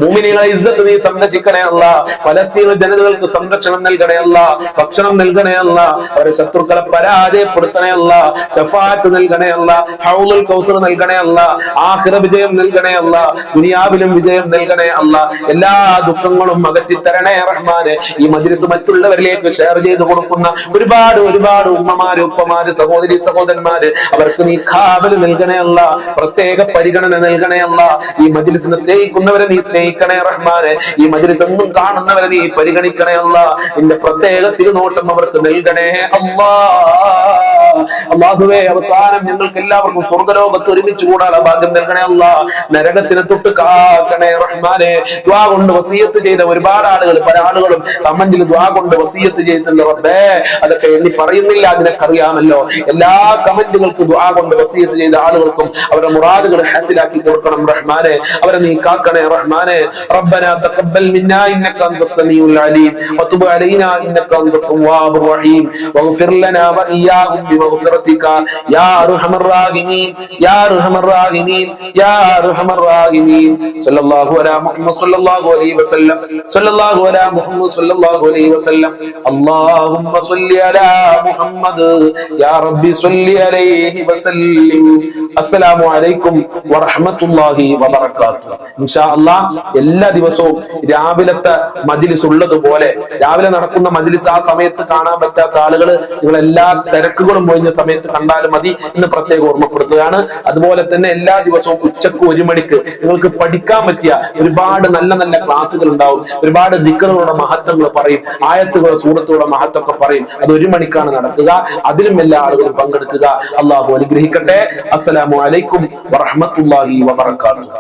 A: മുഅ്മിനീങ്ങളെ ഇസ്സത്ത് നീ സംരക്ഷിക്കണേ അല്ല. ഫലസ്തീൻ ജനതകൾക്ക് സംരക്ഷണം നൽകണേ അല്ല. ഭക്ഷണം നൽകണേ അല്ല. അവരെ ശത്രുക്കളെ പരാജയപ്പെടുത്തണേ അല്ല. ശഫാഅത്ത് നൽകണേ അല്ല. ഹൗലുൽ കൗസർ നൽകണേ അല്ല. ആഖിറ വിജയം നൽകണേ അല്ല. ദുനിയാവിലും വിജയം നൽകണേ അല്ല. എല്ലാ ദുഃഖങ്ങളും അകറ്റി തരണേ റഹ്മാനെ. ഈ മജ്ലിസ് മറ്റുള്ളവരിലേക്ക് ഷെയർ ചെയ്ത് കൊടുക്കുന്ന ഒരുപാട് ഉമ്മമാര് ഉപ്പമാര് സഹോദരി സഹോദരന്മാര് അവർക്ക് നീ ഖാബല് നൽകണേ അല്ല. പ്രത്യേക പരിഗണന നൽകണേ അല്ല. ഈ മജ്ലിസിനെ സ്നേഹിക്കുന്നവരെ നീ സ്നേഹിക്കണേ റഹ്മാനെ. ഈ മജ്ലിസ് എന്നും കാണുന്നവരെ നീ പരിഗണിക്കണേ അല്ലാ. നിന്റെ പ്രത്യേക തിരുനോട്ടം അവർക്ക് നൽകണേ അല്ലാ. അല്ലാഹുവേ അവസാനം ഞങ്ങൾക്ക് എല്ലാവർക്കും സ്വർഗ്ഗലോകത്ത് ഒരുമിച്ച് കൂടാനുള്ള ഭാഗ്യം നൽകണേ അല്ലാ. നരകത്തിനെ തൊട്ട് കാക്കണേ റഹ്മാനെ. ദുആ കൊണ്ട് വസിയത്ത് ചെയ്ത ഒരുപാട് ആളുകൾ പല ആളുകളും കമന്റിൽ ദുആ കൊണ്ട് വസിയത്ത് ചെയ്തിട്ടുണ്ട് റബ്ബേ. അതൊക്കെ എണ്ണി പറയുന്നില്ല, അതിനൊക്കറിയാമല്ലോ. എല്ലാ കമന്റുകൾക്കും ദുആ കൊണ്ട് വസിയത്ത് ചെയ്ത ആളുകൾക്കും അവരുടെ മുറാദുകൾ ഹാസിലാക്കി കൊടുക്കണം റഹ്മാനെ. അവരെ നീ കാക്കണേ റഹ്മാനെ. ربنا تقبل منا انك انت السميع العليم وتب علينا انك انت التواب الرحيم واغفر لنا واياهم بمغفرتك يا ارحم الراحمين يا ارحم الراحمين يا ارحم الراحمين. صلى الله على محمد صلى الله عليه وسلم صلى الله على محمد صلى الله عليه وسلم. اللهم صل على محمد يا ربي صل عليه وسلم. السلام عليكم ورحمة الله وبركاته. إن شاء الله എല്ലാ ദിവസവും രാവിലത്തെ മജ്ലിസ് ഉള്ളതുപോലെ രാവിലെ നടക്കുന്ന മജ്ലിസ് ആ സമയത്ത് കാണാൻ പറ്റാത്ത ആളുകൾ നിങ്ങൾ എല്ലാ തിരക്കുകളും ഒഴിഞ്ഞ സമയത്ത് കണ്ടാലും മതി എന്ന് പ്രത്യേകം ഓർമ്മപ്പെടുത്തുകയാണ്. അതുപോലെ തന്നെ എല്ലാ ദിവസവും ഉച്ചക്ക് 1 മണിക്ക് നിങ്ങൾക്ക് പഠിക്കാൻ പറ്റിയ ഒരുപാട് നല്ല നല്ല ക്ലാസ്സുകൾ ഉണ്ടാവും. ഒരുപാട് ദിക്റുകളുടെ മഹത്വങ്ങൾ പറയും, ആയത്തുകളുടെ സൂറത്തുകളുടെ മഹത്വമൊക്കെ പറയും. അത് 1 മണിക്കാണ് നടക്കുക. അതിലും എല്ലാ ആളുകളും പങ്കെടുക്കുക. അള്ളാഹു അനുഗ്രഹിക്കട്ടെ. അസ്സലാമു അലൈക്കും വറഹ്മത്തുള്ളാഹി വബറകാതുഹു.